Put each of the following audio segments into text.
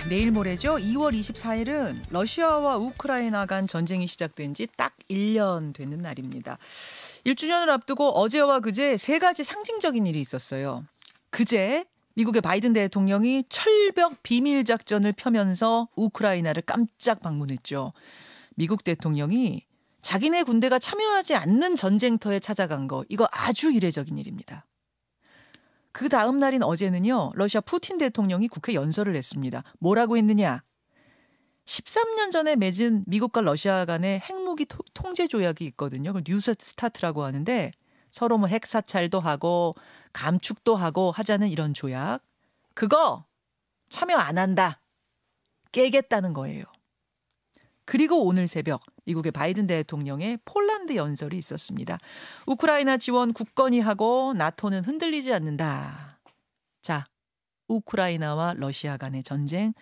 내일 모레죠. 2월 24일은 러시아와 우크라이나 간 전쟁이 시작된 지 딱 1년 되는 날입니다. 1주년을 앞두고 어제와 그제 세 가지 상징적인 일이 있었어요. 그제 미국의 바이든 대통령이 철벽 비밀작전을 펴면서 우크라이나를 깜짝 방문했죠. 미국 대통령이 자기네 군대가 참여하지 않는 전쟁터에 찾아간 거, 이거 아주 이례적인 일입니다. 그 다음 날인 어제는요, 러시아 푸틴 대통령이 국회 연설을 했습니다. 뭐라고 했느냐? 13년 전에 맺은 미국과 러시아 간의 핵무기 통제 조약이 있거든요. 그걸 뉴스타트라고 하는데 서로 뭐 핵 사찰도 하고 감축도 하고 하자는 이런 조약. 그거 참여 안 한다. 깨겠다는 거예요. 그리고 오늘 새벽 미국의 바이든 대통령의 폴란드 연설이 있었습니다. 우크라이나 지원 굳건히 하고 나토는 흔들리지 않는다. 자, 우크라이나와 러시아 간의 전쟁,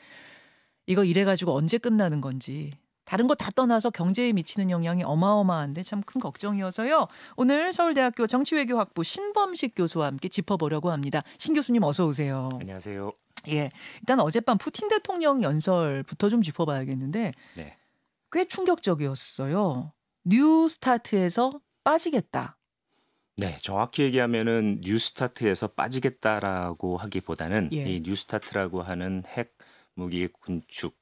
이거 이래가지고 언제 끝나는 건지, 다른 거 다 떠나서 경제에 미치는 영향이 어마어마한데 참 큰 걱정이어서요. 오늘 서울대학교 정치외교학부 신범식 교수와 함께 짚어보려고 합니다. 신 교수님 어서 오세요. 안녕하세요. 예, 일단 어젯밤 푸틴 대통령 연설부터 좀 짚어봐야겠는데 네. 꽤 충격적이었어요. 뉴스타트에서 빠지겠다. 네, 정확히 얘기하면은 뉴스타트에서 빠지겠다라고 하기보다는 예. 이 뉴스타트라고 하는 핵 무기 군축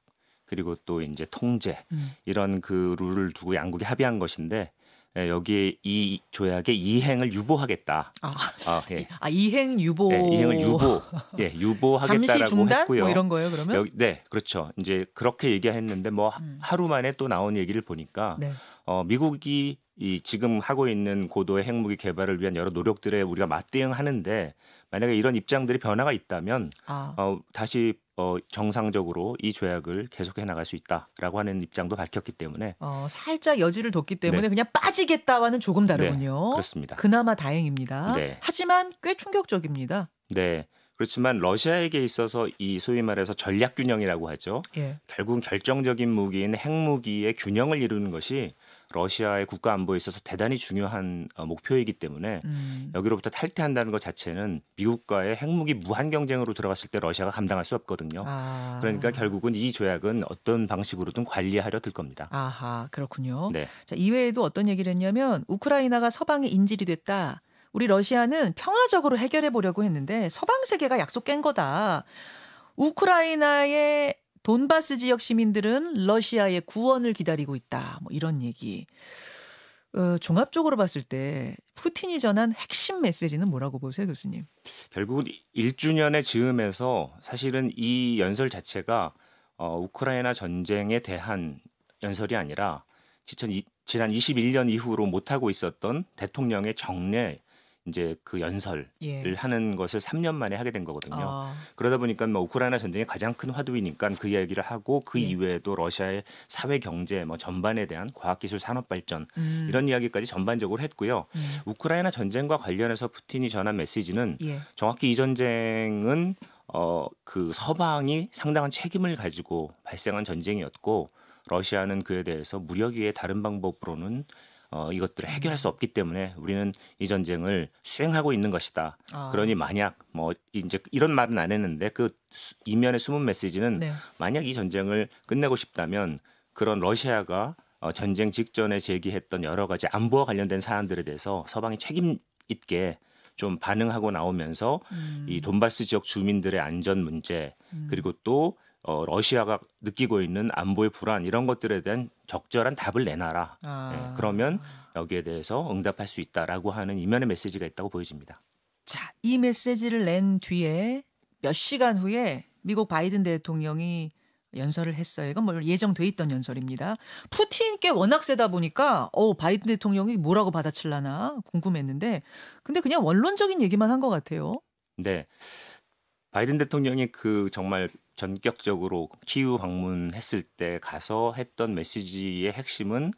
그리고 또 이제 통제 이런 그 룰을 두고 양국이 합의한 것인데 여기에 이 조약의 이행을 유보하겠다. 예. 이행 유보. 네, 이행을 유보하겠다라고 잠시 중단? 했고요. 뭐 이런 거예요, 그러면? 네, 그렇죠. 이제 그렇게 얘기했는데 뭐 하루 만에 또 나온 얘기를 보니까 네. 미국이 이 지금 하고 있는 고도의 핵무기 개발을 위한 여러 노력들에 우리가 맞대응하는데 만약에 이런 입장들이 변화가 있다면 다시 정상적으로 이 조약을 계속해 나갈 수 있다라고 하는 입장도 밝혔기 때문에 살짝 여지를 뒀기 때문에 네. 그냥 빠지겠다와는 조금 다르군요. 네, 그렇습니다. 그나마 다행입니다. 네. 하지만 꽤 충격적입니다. 네. 그렇지만 러시아에게 있어서 이 소위 말해서 전략 균형이라고 하죠. 예. 결국 결정적인 무기인 핵무기의 균형을 이루는 것이 러시아의 국가 안보에 있어서 대단히 중요한 목표이기 때문에 여기로부터 탈퇴한다는 것 자체는 미국과의 핵무기 무한 경쟁으로 들어갔을 때 러시아가 감당할 수 없거든요. 그러니까 결국은 이 조약은 어떤 방식으로든 관리하려 들 겁니다. 아하, 그렇군요. 네. 자, 이외에도 어떤 얘기를 했냐면 우크라이나가 서방에 인질이 됐다. 우리 러시아는 평화적으로 해결해 보려고 했는데 서방 세계가 약속 깬 거다. 우크라이나의 돈바스 지역 시민들은 러시아의 구원을 기다리고 있다. 뭐 이런 얘기. 종합적으로 봤을 때 푸틴이 전한 핵심 메시지는 뭐라고 보세요, 교수님? 결국은 1주년의 즈음에서 사실은 이 연설 자체가 우크라이나 전쟁에 대한 연설이 아니라 지난 21년 이후로 못하고 있었던 대통령의 정례 이제 그 연설을 하는 것을 3년 만에 하게 된 거거든요. 그러다 보니까 뭐 우크라이나 전쟁이 가장 큰 화두이니까 그 이야기를 하고 그 이외에도 러시아의 사회 경제 뭐 전반에 대한 과학기술 산업 발전 이런 이야기까지 전반적으로 했고요. 우크라이나 전쟁과 관련해서 푸틴이 전한 메시지는 정확히 이 전쟁은 그 서방이 상당한 책임을 가지고 발생한 전쟁이었고 러시아는 그에 대해서 무력 외에 다른 방법으로는 이것들을 해결할 수 없기 때문에 우리는 이 전쟁을 수행하고 있는 것이다. 그러니 만약 뭐 이제 이런 말은 안 했는데 그 이면에 숨은 메시지는 만약 이 전쟁을 끝내고 싶다면 그런 러시아가 전쟁 직전에 제기했던 여러 가지 안보와 관련된 사안들에 대해서 서방이 책임 있게 좀 반응하고 나오면서 이 돈바스 지역 주민들의 안전 문제 그리고 또 러시아가 느끼고 있는 안보의 불안 이런 것들에 대한 적절한 답을 내놔라. 그러면 여기에 대해서 응답할 수 있다라고 하는 이면의 메시지가 있다고 보여집니다. 자, 이 메시지를 낸 뒤에 몇 시간 후에 미국 바이든 대통령이 연설을 했어요. 이건 뭐 예정돼 있던 연설입니다. 푸틴께 워낙 세다 보니까 바이든 대통령이 뭐라고 받아칠라나 궁금했는데 근데 그냥 원론적인 얘기만 한 것 같아요. 네. 바이든 대통령이 그 정말 전격적으로 키우 방문했을 때 가서 했던 메시지의 핵심은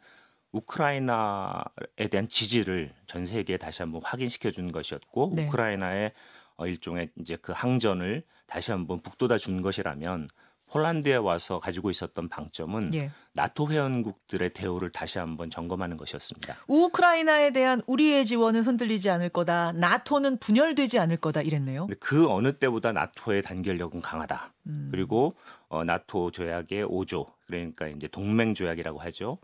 우크라이나에 대한 지지를 전 세계에 다시 한번 확인시켜 준 것이었고 우크라이나의 일종의 이제 그 항전을 다시 한번 북돋아 준 것이라면 폴란드에 와서 가지고 있었던 방점은 나토 회원국들의 대우를 다시 한번 점검하는 것이었습니다. 우크라이나에 대한 우리의 지원은 흔들리지 않을 거다. 나토는 분열되지 않을 거다 이랬네요. 그 어느 때보다 나토의 단결력은 강하다. 그리고 나토 조약의 5조 그러니까 이제 동맹 조약이라고 하죠.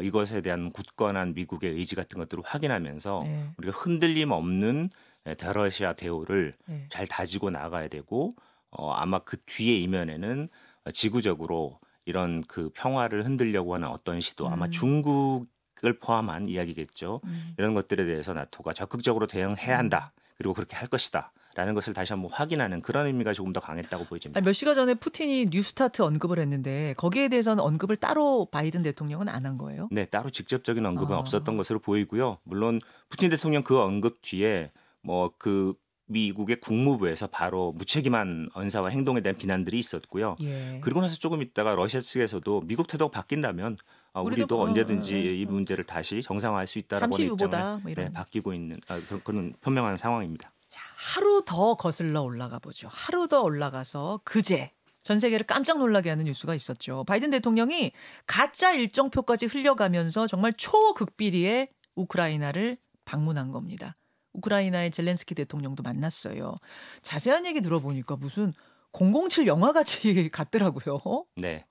이것에 대한 굳건한 미국의 의지 같은 것들을 확인하면서 네. 우리가 흔들림 없는 대러시아 대우를 네. 잘 다지고 나가야 되고 아마 그 뒤에 이면에는 지구적으로 이런 그 평화를 흔들려고 하는 어떤 시도 아마 중국을 포함한 이야기겠죠. 이런 것들에 대해서 나토가 적극적으로 대응해야 한다. 그리고 그렇게 할 것이다. 라는 것을 다시 한번 확인하는 그런 의미가 조금 더 강했다고 보여집니다. 몇 시간 전에 푸틴이 뉴스타트 언급을 했는데 거기에 대해서는 언급을 따로 바이든 대통령은 안 한 거예요? 네, 따로 직접적인 언급은 없었던 것으로 보이고요. 물론 푸틴 대통령 그 언급 뒤에 뭐 그 미국의 국무부에서 바로 무책임한 언사와 행동에 대한 비난들이 있었고요. 예. 그리고 나서 조금 있다가 러시아 측에서도 미국 태도가 바뀐다면 우리도 언제든지 이 문제를 다시 정상화할 수 있다라고 하는 입장을 뭐 이런. 바뀌고 있는 그런 분명한 상황입니다. 자, 하루 더 거슬러 올라가 보죠. 하루 더 올라가서 그제 전 세계를 깜짝 놀라게 하는 뉴스가 있었죠. 바이든 대통령이 가짜 일정표까지 흘려가면서 정말 초극비리에 우크라이나를 방문한 겁니다. 우크라이나의 젤렌스키 대통령도 만났어요. 자세한 얘기 들어보니까 무슨 007 영화같이 같더라고요. 네.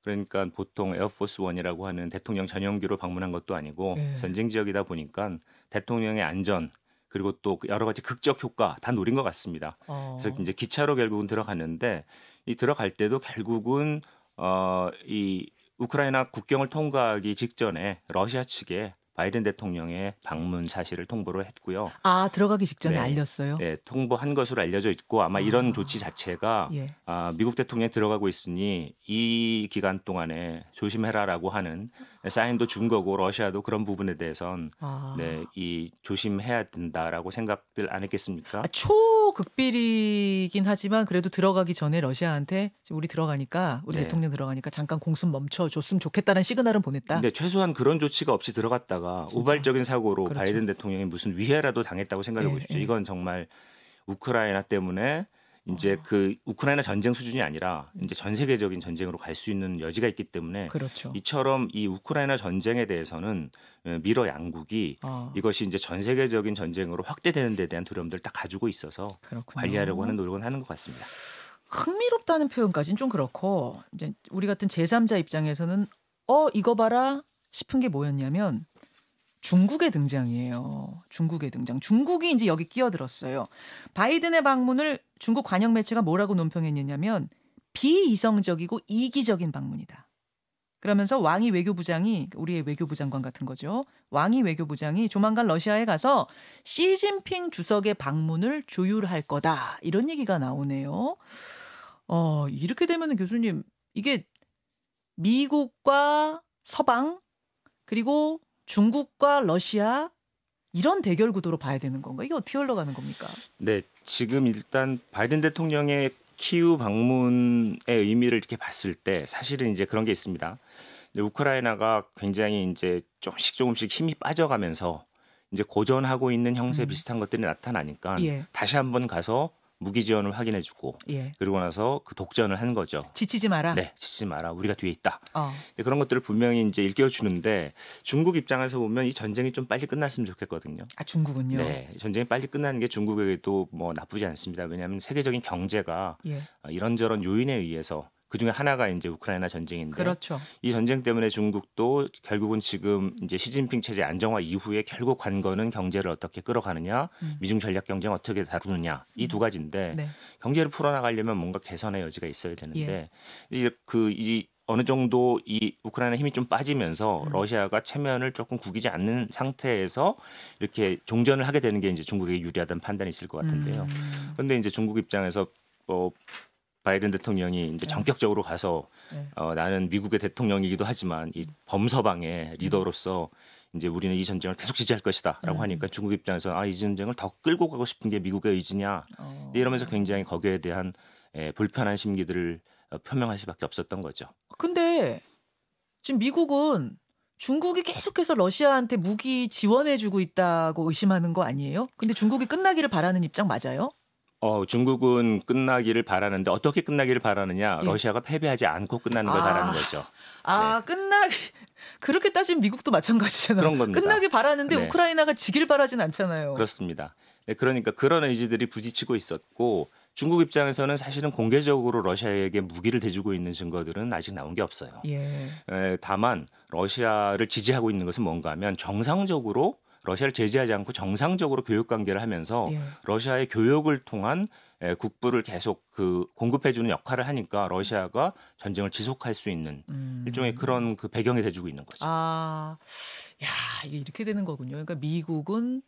그러니까 보통 에어포스 원이라고 하는 대통령 전용기로 방문한 것도 아니고 네. 전쟁 지역이다 보니까 대통령의 안전 그리고 또 여러 가지 극적 효과 다 노린 것 같습니다. 그래서 이제 기차로 결국은 들어갔는데 이 들어갈 때도 결국은 이 우크라이나 국경을 통과하기 직전에 러시아 측에 바이든 대통령의 방문 사실을 통보를 했고요. 아, 들어가기 직전에 네. 알렸어요? 네, 통보한 것으로 알려져 있고 아마 이런 조치 자체가 예. 미국 대통령이 들어가고 있으니 이 기간 동안에 조심해라라고 하는 사인도 준 거고 러시아도 그런 부분에 대해선 네, 이 조심해야 된다라고 생각들 안 했겠습니까? 초극비리긴 하지만 그래도 들어가기 전에 러시아한테 우리 들어가니까 우리 네. 대통령 들어가니까 잠깐 공습 멈춰줬으면 좋겠다는 시그널은 보냈다. 네, 최소한 그런 조치가 없이 들어갔다가 우발적인 사고로 그렇죠. 바이든 대통령이 무슨 위해라도 당했다고 생각해 예, 보십시오. 예. 이건 정말 우크라이나 때문에 이제 그 우크라이나 전쟁 수준이 아니라 이제 전 세계적인 전쟁으로 갈 수 있는 여지가 있기 때문에 그렇죠. 이처럼 이 우크라이나 전쟁에 대해서는 미러 양국이 이것이 이제 전 세계적인 전쟁으로 확대되는 데 대한 두려움들을 딱 가지고 있어서 그렇군요. 관리하려고 하는 노력은 하는 것 같습니다. 흥미롭다는 표현까지는 좀 그렇고 이제 우리 같은 제3자 입장에서는 이거 봐라 싶은 게 뭐였냐면 중국의 등장이에요. 중국의 등장. 중국이 이제 여기 끼어들었어요. 바이든의 방문을 중국 관영 매체가 뭐라고 논평했냐면 비이성적이고 이기적인 방문이다. 그러면서 왕이 외교부장이 우리의 외교부 장관 같은 거죠. 왕이 외교부장이 조만간 러시아에 가서 시진핑 주석의 방문을 조율할 거다. 이런 얘기가 나오네요. 이렇게 되면 교수님 이게 미국과 서방 그리고 중국과 러시아 이런 대결 구도로 봐야 되는 건가? 이게 어떻게 흘러가는 겁니까? 네, 지금 일단 바이든 대통령의 키우 방문의 의미를 이렇게 봤을 때 사실은 이제 그런 게 있습니다. 우크라이나가 굉장히 이제 조금씩 힘이 빠져가면서 이제 고전하고 있는 형세 비슷한 것들이 나타나니까 다시 한번 가서 무기 지원을 확인해주고 그리고 나서 그 독전을 한 거죠. 지치지 마라. 네, 지치지 마라. 우리가 뒤에 있다. 그런 것들을 분명히 이제 일깨워주는데 중국 입장에서 보면 이 전쟁이 좀 빨리 끝났으면 좋겠거든요. 중국은요? 네, 전쟁이 빨리 끝나는 게 중국에게도 뭐 나쁘지 않습니다. 왜냐하면 세계적인 경제가 이런저런 요인에 의해서 그 중에 하나가 이제 우크라이나 전쟁인데 그렇죠. 이 전쟁 때문에 중국도 결국은 지금 이제 시진핑 체제 안정화 이후에 결국 관건은 경제를 어떻게 끌어가느냐, 미중 전략 경쟁 어떻게 다루느냐 이 두 가지인데 경제를 풀어나가려면 뭔가 개선의 여지가 있어야 되는데 이 어느 정도 이 우크라이나 힘이 좀 빠지면서 러시아가 체면을 조금 구기지 않는 상태에서 이렇게 종전을 하게 되는 게 이제 중국에게 유리하다는 판단이 있을 것 같은데요. 그런데 이제 중국 입장에서 바이든 대통령이 이제 전격적으로 가서 나는 미국의 대통령이기도 하지만 이 범서방의 리더로서 이제 우리는 이 전쟁을 계속 지지할 것이다라고 하니까 중국 입장에서 이 전쟁을 더 끌고 가고 싶은 게 미국의 의지냐 이러면서 굉장히 거기에 대한 불편한 심기들을 표명할 수밖에 없었던 거죠. 근데 지금 미국은 중국이 계속해서 러시아한테 무기 지원해주고 있다고 의심하는 거 아니에요? 근데 중국이 끝나기를 바라는 입장 맞아요? 중국은 끝나기를 바라는데 어떻게 끝나기를 바라느냐? 러시아가 패배하지 않고 끝나는 걸 바라는 거죠. 끝나기 그렇게 따지면 미국도 마찬가지잖아요. 그런 겁니다. 끝나기 바라는데 우크라이나가 지길 바라진 않잖아요. 그렇습니다. 네, 그러니까 그런 의지들이 부딪히고 있었고 중국 입장에서는 사실은 공개적으로 러시아에게 무기를 대주고 있는 증거들은 아직 나온 게 없어요. 예. 다만 러시아를 지지하고 있는 것은 뭔가 하면 정상적으로 러시아를 제재하지 않고 정상적으로 교육 관계를 하면서 예. 러시아의 교육을 통한 국부를 계속 그 공급해주는 역할을 하니까 러시아가 전쟁을 지속할 수 있는 일종의 그런 그 배경이 돼주고 있는 거죠. 아, 야, 이게 이렇게 되는 거군요. 그러니까 미국은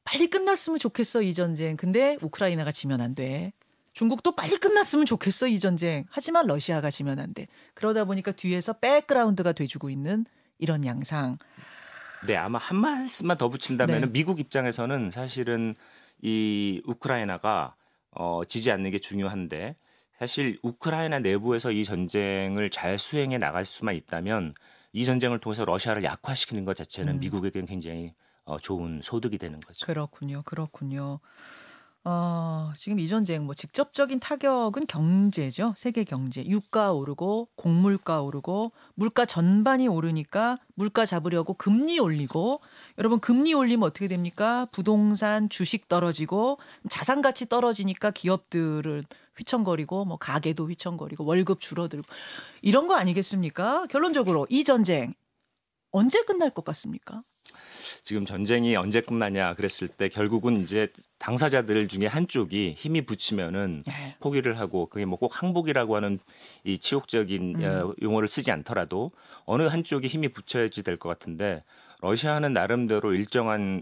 빨리 끝났으면 좋겠어, 이 전쟁. 근데 우크라이나가 지면 안 돼. 중국도 빨리 끝났으면 좋겠어, 이 전쟁. 하지만 러시아가 지면 안 돼. 그러다 보니까 뒤에서 백그라운드가 돼주고 있는 이런 양상. 네, 아마 한 말씀만 더 네. 붙인다면 미국 입장에서는 사실은 이 우크라이나가 지지 않는 게 중요한데 사실 우크라이나 내부에서 이 전쟁을 잘 수행해 나갈 수만 있다면 이 전쟁을 통해서 러시아를 약화시키는 것 자체는 미국에겐 굉장히 좋은 소득이 되는 거죠. 그렇군요. 그렇군요. 지금 이 전쟁 뭐 직접적인 타격은 경제죠. 세계 경제. 유가 오르고 곡물가 오르고 물가 전반이 오르니까 물가 잡으려고 금리 올리고 여러분 금리 올리면 어떻게 됩니까? 부동산 주식 떨어지고 자산 가치 떨어지니까 기업들은 휘청거리고 뭐 가게도 휘청거리고 월급 줄어들고 이런 거 아니겠습니까? 결론적으로 이 전쟁 언제 끝날 것 같습니까? 지금 전쟁이 언제 끝나냐 그랬을 때 결국은 이제 당사자들 중에 한쪽이 힘이 붙이면은 네. 포기를 하고 그게 뭐 꼭 항복이라고 하는 이 치욕적인 용어를 쓰지 않더라도 어느 한쪽이 힘이 붙여야지 될 것 같은데 러시아는 나름대로 일정한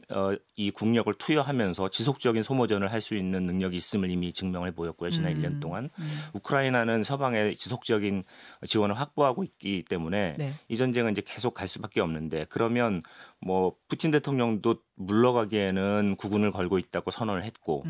이 국력을 투여하면서 지속적인 소모전을 할 수 있는 능력이 있음을 이미 증명해 보였고요. 지난 1년 동안. 우크라이나는 서방의 지속적인 지원을 확보하고 있기 때문에 네. 이 전쟁은 이제 계속 갈 수밖에 없는데 그러면 뭐 푸틴 대통령도 물러가기에는 국군을 걸고 있다고 선언을 했고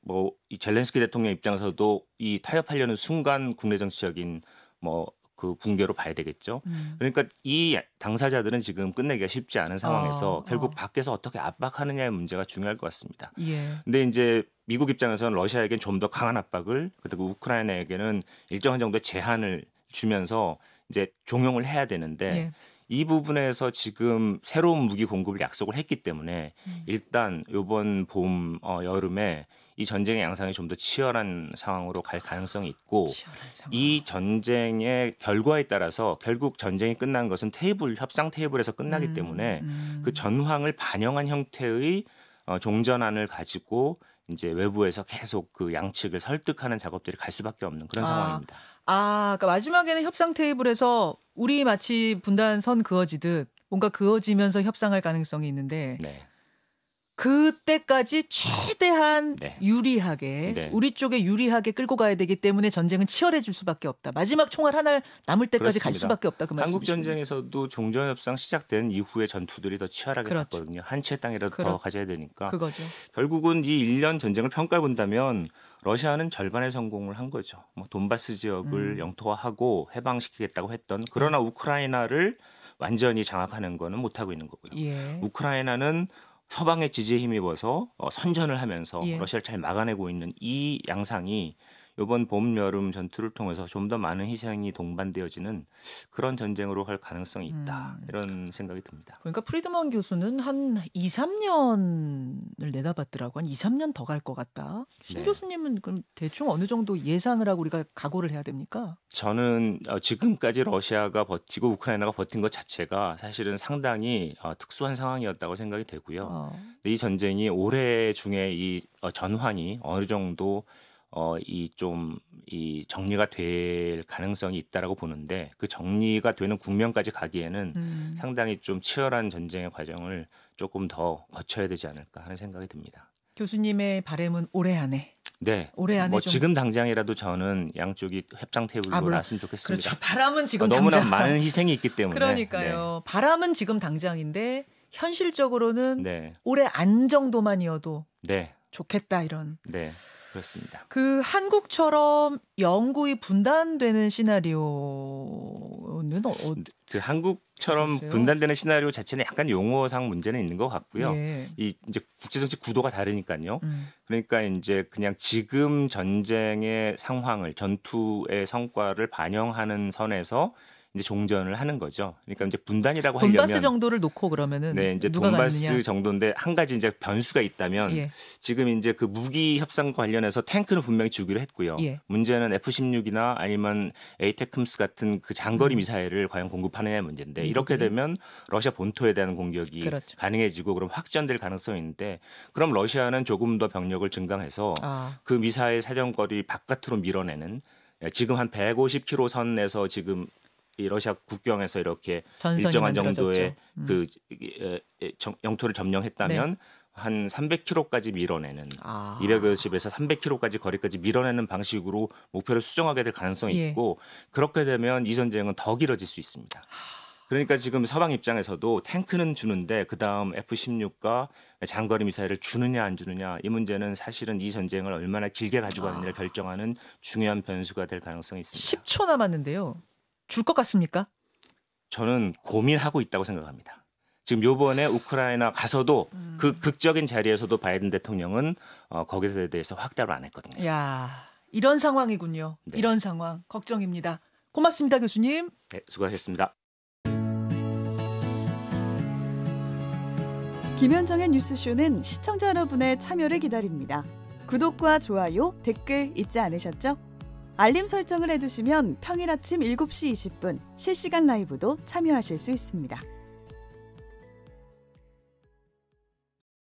뭐 이 젤렌스키 대통령 입장에서도 이 타협하려는 순간 국내 정치적인 뭐 그 붕괴로 봐야 되겠죠. 그러니까 이 당사자들은 지금 끝내기가 쉽지 않은 상황에서 결국 밖에서 어떻게 압박하느냐의 문제가 중요할 것 같습니다. 예. 근데 이제 미국 입장에서는 러시아에겐 좀 더 강한 압박을 그리고 우크라이나에게는 일정한 정도의 제한을 주면서 이제 종용을 해야 되는데 예. 이 부분에서 지금 새로운 무기 공급을 약속을 했기 때문에 일단 이번 봄, 여름에 이 전쟁의 양상이 좀 더 치열한 상황으로 갈 가능성이 있고 치열한 상황. 이 전쟁의 결과에 따라서 결국 전쟁이 끝난 것은 협상 테이블에서 끝나기 때문에 그 전황을 반영한 형태의 종전안을 가지고 이제 외부에서 계속 그 양측을 설득하는 작업들이 갈 수밖에 없는 그런 상황입니다. 그러니까 마지막에는 협상 테이블에서 우리 마치 분단 선 그어지듯 뭔가 그어지면서 협상할 가능성이 있는데 네. 그때까지 최대한 네. 유리하게 네. 우리 쪽에 유리하게 끌고 가야 되기 때문에 전쟁은 치열해질 수밖에 없다. 마지막 총알 하나 남을 때까지 갈 그렇습니다. 수밖에 없다. 그 말씀이시죠. 한국 전쟁에서도 종전협상 시작된 이후의 전투들이 더 치열하게 그렇죠. 갔거든요. 한 채 땅이라도 더 가져야 되니까. 그거죠. 결국은 이 1년 전쟁을 평가해 본다면 러시아는 절반의 성공을 한 거죠. 뭐 돈바스 지역을 영토화하고 해방시키겠다고 했던 그러나 우크라이나를 완전히 장악하는 거는 못 하고 있는 거고요. 예. 우크라이나는 서방의 지지에 힘입어서 선전을 하면서 예. 러시아를 잘 막아내고 있는 이 양상이 이번 봄, 여름 전투를 통해서 좀 더 많은 희생이 동반되어지는 그런 전쟁으로 갈 가능성이 있다. 이런 생각이 듭니다. 그러니까 프리드먼 교수는 한 2, 3년을 내다봤더라고. 한 2, 3년 더 갈 것 같다. 신 네. 교수님은 그럼 대충 어느 정도 예상을 하고 우리가 각오를 해야 됩니까? 저는 지금까지 러시아가 버티고 우크라이나가 버틴 것 자체가 사실은 상당히 특수한 상황이었다고 생각이 되고요. 근데 이 전쟁이 올해 중에 이 전황이 어느 정도 이 정리가 될 가능성이 있다라고 보는데 그 정리가 되는 국면까지 가기에는 상당히 좀 치열한 전쟁의 과정을 조금 더 거쳐야 되지 않을까 하는 생각이 듭니다. 교수님의 바람은 올해 안에. 네. 올해 안에 뭐 좀 지금 당장이라도 저는 양쪽이 협상 테이블로 물론. 나왔으면 좋겠습니다. 그렇죠. 바람은 지금 너무나 당장. 많은 희생이 있기 때문에. 그러니까요. 바람은 지금 당장인데 현실적으로는 네. 올해 안 정도만이어도 네. 좋겠다 이런. 네. 그렇습니다. 그 한국처럼 영구히 분단되는 시나리오는 그 한국처럼 어떠세요? 분단되는 시나리오 자체는 약간 용어상 문제는 있는 것 같고요. 예. 이 이제 국제정치 구도가 다르니까요. 음. 그러니까 이제 그냥 지금 전쟁의 상황을 전투의 성과를 반영하는 선에서 이제 종전을 하는 거죠. 그러니까 이제 분단이라고 돈바스 하려면 정도를 놓고 그러면은 네, 이제 누가 돈바스 갖느냐. 정도인데 한 가지 이제 변수가 있다면 예. 지금 이제 그 무기 협상과 관련해서 탱크는 분명히 주기로 했고요. 예. 문제는 F-16이나 아니면 에이테크스 같은 그 장거리 음. 미사일을 과연 공급하느냐의 문제인데 미국이. 이렇게 되면 러시아 본토에 대한 공격이 그렇죠. 가능해지고 그럼 확전될 가능성이 있는데 그럼 러시아는 조금 더 병력을 증강해서 아, 그 미사일 사정거리 바깥으로 밀어내는 지금 한 150km 선에서 지금 이 러시아 국경에서 이렇게 전선이 일정한 만들어졌죠. 정도의 그 영토를 점령했다면 한 300km까지 밀어내는 아. 250에서 300km까지 거리까지 밀어내는 방식으로 목표를 수정하게 될 가능성이 예. 있고 그렇게 되면 이 전쟁은 더 길어질 수 있습니다. 그러니까 지금 서방 입장에서도 탱크는 주는데 그다음 F-16과 장거리 미사일을 주느냐 안 주느냐 이 문제는 사실은 이 전쟁을 얼마나 길게 가지고 가느냐를 결정하는 중요한 변수가 될 가능성이 있습니다. 10초 남았는데요. 줄 것 같습니까? 저는 고민하고 있다고 생각합니다. 지금 요번에 우크라이나 가서도 그 극적인 자리에서도 바이든 대통령은 거기에 대해서 확답을 안 했거든요. 야, 이런 상황이군요. 네. 이런 상황 걱정입니다. 고맙습니다, 교수님. 네, 수고하셨습니다. 김현정의 뉴스쇼는 시청자 여러분의 참여를 기다립니다. 구독과 좋아요, 댓글 잊지 않으셨죠? 알림 설정을 해두시면 평일 아침 7시 20분 실시간 라이브도 참여하실 수 있습니다.